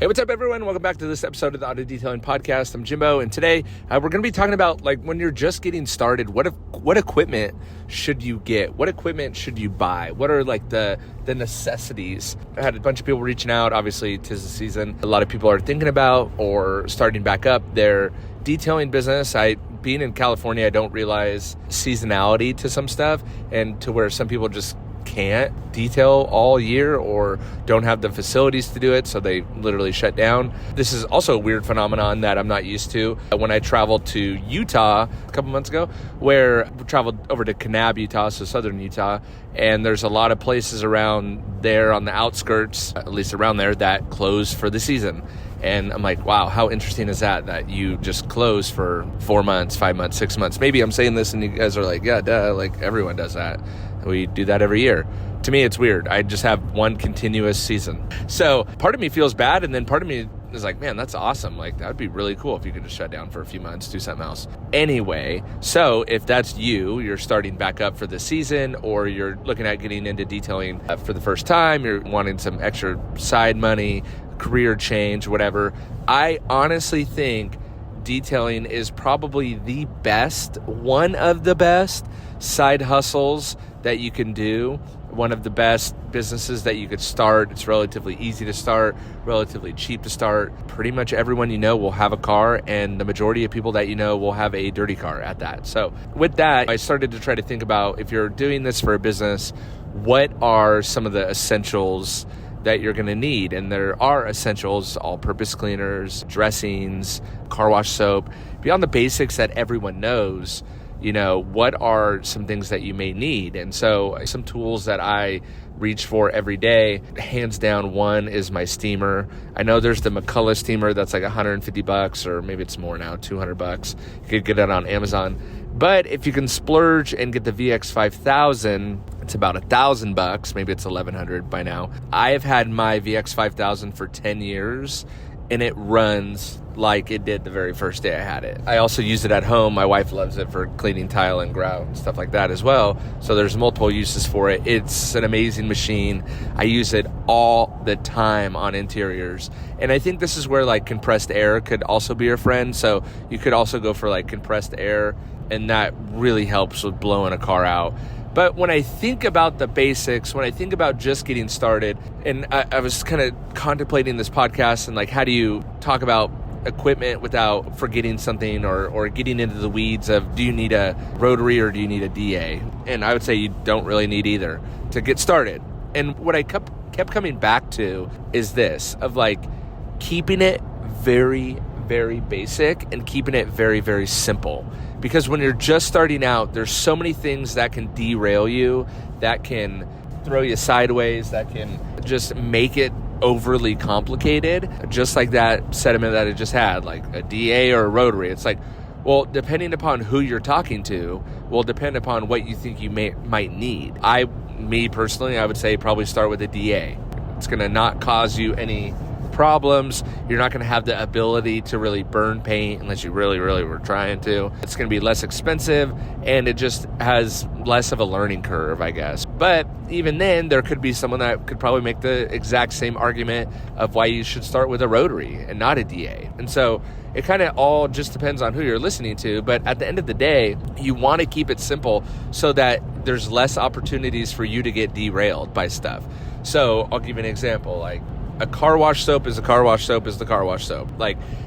Hey, what's up, everyone? Welcome back to this episode of the Auto Detailing Podcast. I'm Jimbo, and today we're going to be talking about when you're just getting started, what equipment should you get? What equipment should you buy? What are the necessities? I had a bunch of people reaching out. Obviously, 'tis the season. A lot of people are thinking about or starting back up their detailing business. Being in California, I don't realize seasonality to some stuff, and to where some people just can't detail all year or don't have the facilities to do it, so they literally shut down. This is also a weird phenomenon that I'm not used to. When I traveled to Utah a couple months ago, where we traveled over to Kanab, Utah, so southern Utah, and there's a lot of places around there on the outskirts, at least around there, that close for the season. And I'm like, wow, how interesting is that you just close for 4 months, 5 months, 6 months. Maybe I'm saying this and you guys are like, yeah, duh, everyone does that. We do that every year. To me, it's weird. I just have one continuous season. So part of me feels bad, and then part of me is like, man, that's awesome. That would be really cool if you could just shut down for a few months, do something else. Anyway, so if that's you're starting back up for the season, or you're looking at getting into detailing for the first time, you're wanting some extra side money, career change, whatever, I honestly think detailing is probably the best, one of the best side hustles that you can do, one of the best businesses that you could start. It's relatively easy to start, relatively cheap to start. Pretty much everyone you know will have a car, and the majority of people that you know will have a dirty car at that. So with that, I started to try to think about, if you're doing this for a business, what are some of the essentials that you're going to need? And there are essentials: all-purpose cleaners, dressings, car wash soap. Beyond the basics that everyone knows, what are some things that you may need? And so some tools that I reach for every day, hands down, one is my steamer. I know there's the McCullough steamer that's like $150, or maybe it's more now, $200. You could get it on Amazon. But if you can splurge and get the VX5000, it's about $1,000. Maybe it's $1,100 by now. I have had my VX5000 for 10 years, and it runs like it did the very first day I had it. I also use it at home. My wife loves it for cleaning tile and grout and stuff like that as well. So there's multiple uses for it. It's an amazing machine. I use it all the time on interiors. And I think this is where compressed air could also be your friend. So you could also go for compressed air, and that really helps with blowing a car out. But when I think about the basics, when I think about just getting started, and I was kind of contemplating this podcast and how do you talk about equipment without forgetting something or getting into the weeds of, do you need a rotary or do you need a DA? And I would say you don't really need either to get started. And what I kept coming back to is this, of keeping it very, very basic and keeping it very, very simple. Because when you're just starting out, there's so many things that can derail you, that can throw you sideways, that can just make it overly complicated. Just like that sentiment that I just had, a DA or a rotary. It's well, depending upon who you're talking to, will depend upon what you think you might need. Me personally, I would say probably start with a DA. It's going to not cause you any problems. You're not going to have the ability to really burn paint unless you really, really were trying to. It's going to be less expensive, and it just has less of a learning curve, I guess. But even then, there could be someone that could probably make the exact same argument of why you should start with a rotary and not a DA. And so it kind of all just depends on who you're listening to. But at the end of the day, you want to keep it simple so that there's less opportunities for you to get derailed by stuff. So I'll give you an example. A car wash soap is a car wash soap is the car wash soap.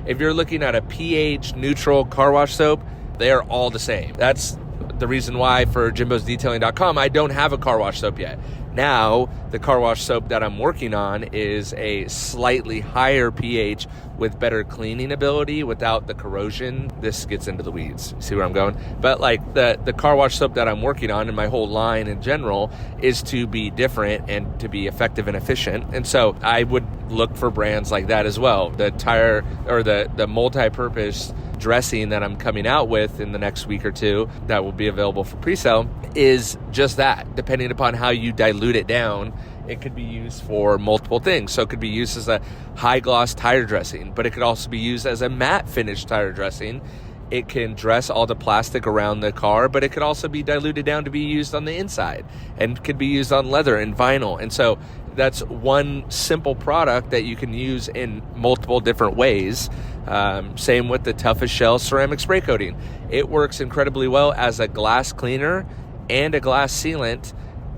If you're looking at a pH neutral car wash soap, they are all the same. That's the reason why for jimbosdetailing.com, I don't have a car wash soap yet. Now, the car wash soap that I'm working on is a slightly higher pH with better cleaning ability without the corrosion. This gets into the weeds. See where I'm going? But the car wash soap that I'm working on, and my whole line in general, is to be different and to be effective and efficient. And so I would look for brands like that as well. The tire or the multi-purpose dressing that I'm coming out with in the next week or two that will be available for pre-sale is just that. Depending upon how you dilute it down, it could be used for multiple things. So it could be used as a high gloss tire dressing, but it could also be used as a matte finish tire dressing. It can dress all the plastic around the car, but it could also be diluted down to be used on the inside and could be used on leather and vinyl. And so that's one simple product that you can use in multiple different ways. Same with the toughest shell ceramic spray coating. It works incredibly well as a glass cleaner and a glass sealant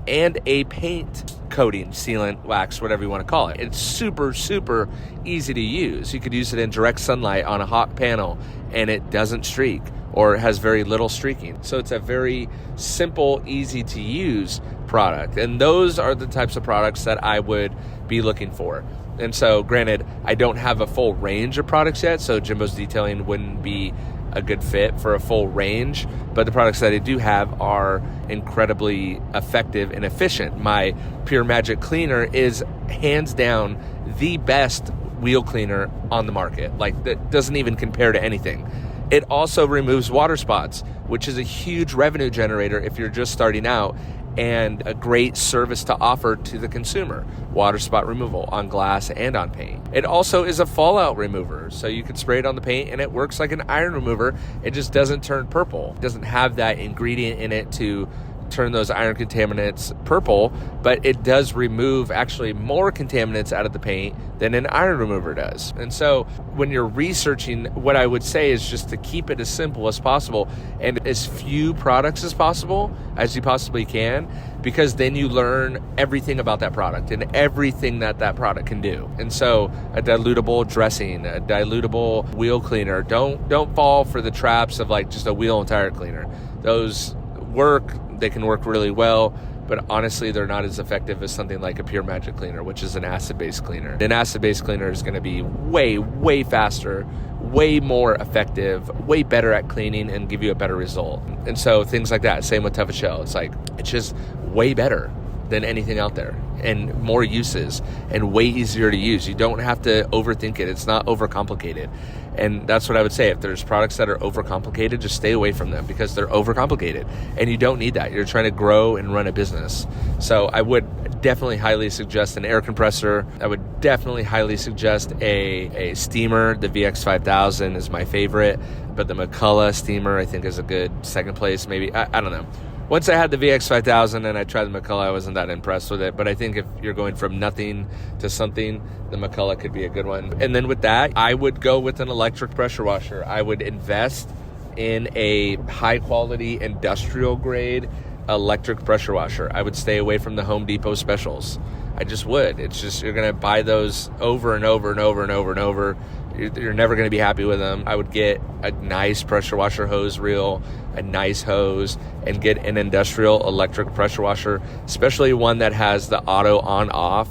and a paint coating, sealant, wax, whatever you want to call it. It's super, super easy to use. You could use it in direct sunlight on a hot panel and it doesn't streak or has very little streaking. So it's a very simple, easy to use product. And those are the types of products that I would be looking for. And so granted, I don't have a full range of products yet, so Jimbo's Detailing wouldn't be a good fit for a full range, but the products that I do have are incredibly effective and efficient. My Pure Magic cleaner is hands down the best wheel cleaner on the market. Like, that doesn't even compare to anything. It also removes water spots, which is a huge revenue generator if you're just starting out, and a great service to offer to the consumer. Water spot removal on glass and on paint. It also is a fallout remover, so you can spray it on the paint and it works like an iron remover. It just doesn't turn purple. It doesn't have that ingredient in it to turn those iron contaminants purple, but it does remove actually more contaminants out of the paint than an iron remover does. And so when you're researching, what I would say is just to keep it as simple as possible and as few products as possible as you possibly can, because then you learn everything about that product and everything that that product can do. And so a dilutable dressing, a dilutable wheel cleaner, don't fall for the traps of like just a wheel and tire cleaner. Those work, they can work really well, but honestly, they're not as effective as something like a Pure Magic cleaner, which is an acid-based cleaner. An acid-based cleaner is going to be way, way faster, way more effective, way better at cleaning and give you a better result. And so things like that, same with Tough Shell. It's like, it's just way better than anything out there and more uses and way easier to use. You don't have to overthink it. It's not overcomplicated. And that's what I would say. If there's products that are overcomplicated, just stay away from them because they're overcomplicated and you don't need that. You're trying to grow and run a business. So I would definitely highly suggest an air compressor. I would definitely highly suggest a steamer. The VX5000 is my favorite, but the McCullough steamer I think is a good second place. Maybe, I don't know. Once I had the VX5000 and I tried the McCullough, I wasn't that impressed with it. But I think if you're going from nothing to something, the McCullough could be a good one. And then with that, I would go with an electric pressure washer. I would invest in a high-quality industrial-grade electric pressure washer. I would stay away from the Home Depot specials. I just would. It's just, you're going to buy those over and over and over and over and over. You're never going to be happy with them. I would get a nice pressure washer hose reel, a nice hose, and get an industrial electric pressure washer, especially one that has the auto on-off.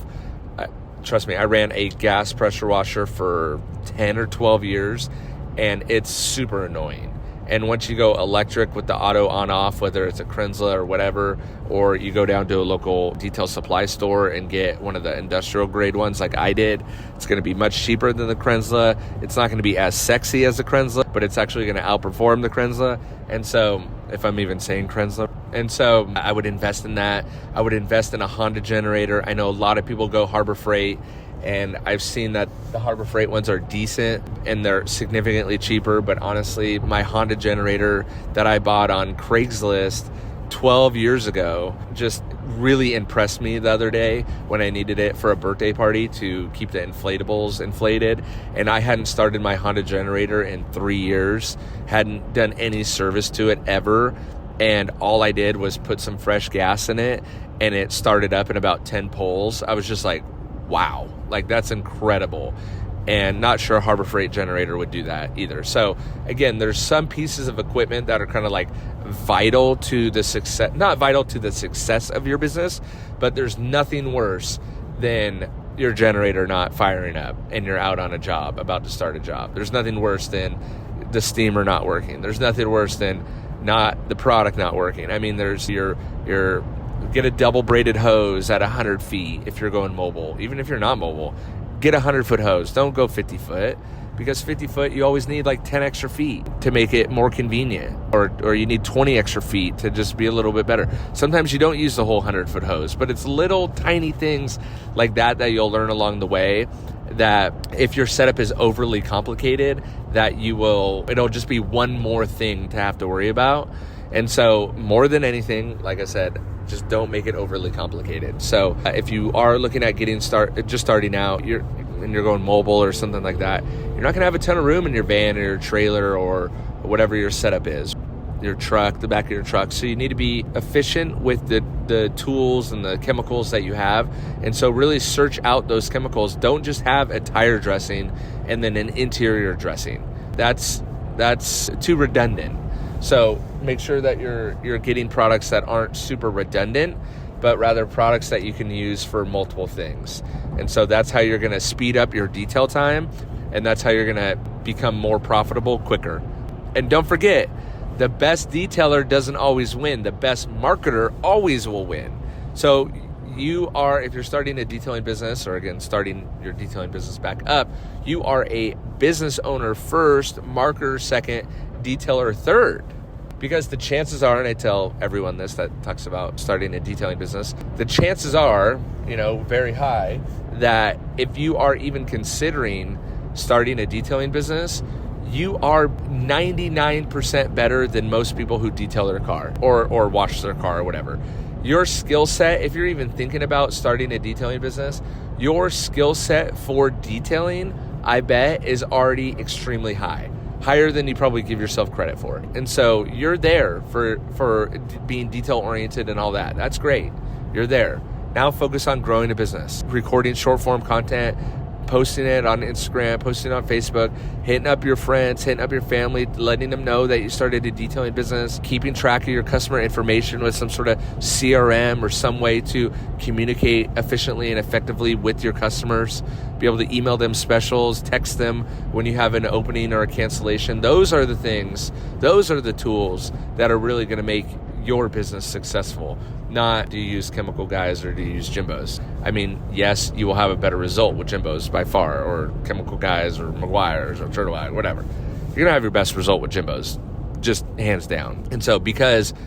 Trust me, I ran a gas pressure washer for 10 or 12 years, and it's super annoying. And once you go electric with the auto on-off, whether it's a Krenzla or whatever, or you go down to a local detail supply store and get one of the industrial grade ones like I did, it's going to be much cheaper than the Krenzla. It's not going to be as sexy as the Krenzla, but it's actually going to outperform the Krenzla. And so, if I'm even saying Krenzla. And so I would invest in that. I would invest in a Honda generator. I know a lot of people go Harbor Freight, and I've seen that the Harbor Freight ones are decent and they're significantly cheaper, but honestly, my Honda generator that I bought on Craigslist 12 years ago just really impressed me the other day when I needed it for a birthday party to keep the inflatables inflated. And I hadn't started my Honda generator in 3 years, hadn't done any service to it ever. And all I did was put some fresh gas in it and it started up in about 10 pulls. I was just like, wow, like that's incredible. And not sure a Harbor Freight generator would do that either. So again, there's some pieces of equipment that are kind of like vital to the success, not vital to the success of your business, but there's nothing worse than your generator not firing up and you're out on a job, about to start a job. There's nothing worse than the steamer not working. There's nothing worse than not the product not working. I mean, there's your get a double braided hose at 100 feet if you're going mobile. Even if you're not mobile, get a 100-foot hose. Don't go 50-foot, because 50-foot you always need like 10 extra feet to make it more convenient, or you need 20 extra feet to just be a little bit better. Sometimes you don't use the whole 100-foot hose, but it's little tiny things like that you'll learn along the way that if your setup is overly complicated, that it'll just be one more thing to have to worry about. And so more than anything, like I said, just don't make it overly complicated. So if you are looking at just starting out, you're going mobile or something like that, you're not going to have a ton of room in your van or your trailer or whatever your setup is, your truck, the back of your truck. So you need to be efficient with the tools and the chemicals that you have. And so really search out those chemicals. Don't just have a tire dressing and then an interior dressing. That's too redundant. So make sure that you're getting products that aren't super redundant, but rather products that you can use for multiple things. And so that's how you're going to speed up your detail time, and that's how you're going to become more profitable quicker. And don't forget, the best detailer doesn't always win. The best marketer always will win. So if you're starting a detailing business, or again, starting your detailing business back up, you are a business owner first, marketer second, detailer third. Because the chances are, and I tell everyone this that talks about starting a detailing business, the chances are, very high that if you are even considering starting a detailing business, you are 99% better than most people who detail their car or wash their car or whatever. Your skill set, if you're even thinking about starting a detailing business, your skill set for detailing, I bet, is already extremely high. Higher than you probably give yourself credit for. And so you're there for being detail oriented and all that. That's great. You're there. Now focus on growing a business, recording short form content, posting it on Instagram, posting it on Facebook, hitting up your friends, hitting up your family, letting them know that you started a detailing business, keeping track of your customer information with some sort of CRM or some way to communicate efficiently and effectively with your customers, be able to email them specials, text them when you have an opening or a cancellation. Those are the things, those are the tools that are really going to make your business successful. Not do you use chemical guys or do you use JIMBOs? I mean, yes, you will have a better result with JIMBOs by far, or chemical guys or McGuire's or Turtle Eye, whatever. You're going to have your best result with JIMBOs, just hands down. And so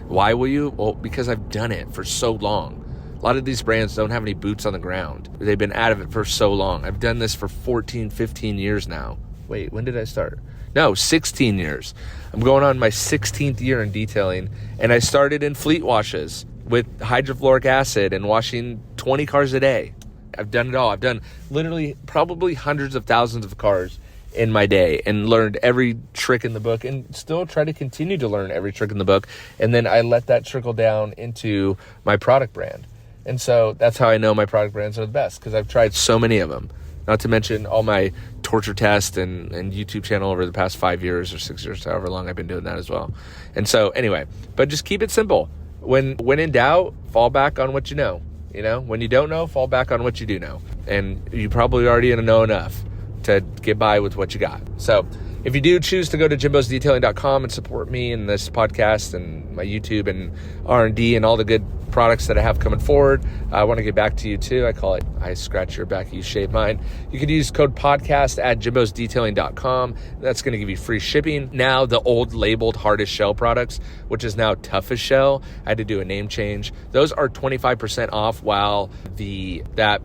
why will you? Well, because I've done it for so long. A lot of these brands don't have any boots on the ground. They've been out of it for so long. I've done this for 14, 15 years now. Wait, when did I start? No, 16 years. I'm going on my 16th year in detailing, and I started in fleet washes with hydrofluoric acid and washing 20 cars a day. I've done it all. I've done literally probably hundreds of thousands of cars in my day and learned every trick in the book and still try to continue to learn every trick in the book. And then I let that trickle down into my product brand. And so that's how I know my product brands are the best, because I've tried so many of them. Not to mention all my torture test and YouTube channel over the past 5 years or 6 years, however long I've been doing that as well. And so anyway, but just keep it simple. When in doubt, fall back on what you know. When you don't know, fall back on what you do know. And you probably already know enough to get by with what you got. So if you do choose to go to jimbosdetailing.com and support me in this podcast and my YouTube and R&D and all the good products that I have coming forward, I want to get back to you too. I call it, I scratch your back, you shave mine. You could use code podcast at jimbosdetailing.com. That's going to give you free shipping. Now the old labeled hardest shell products, which is now toughest shell, I had to do a name change. Those are 25% off while that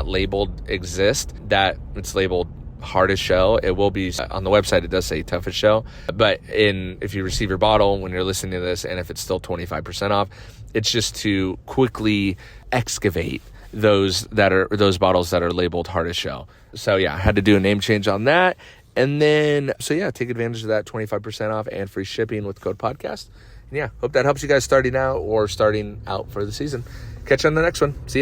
labeled exists, that it's labeled hardest shell. It will be on the website. It does say toughest shell, but if you receive your bottle when you're listening to this, and if it's still 25% off, it's just to quickly excavate those bottles that are labeled hardest shell. So yeah, I had to do a name change on that. And then, take advantage of that 25% off and free shipping with code podcast. And hope that helps you guys starting out or starting out for the season. Catch you on the next one. See ya.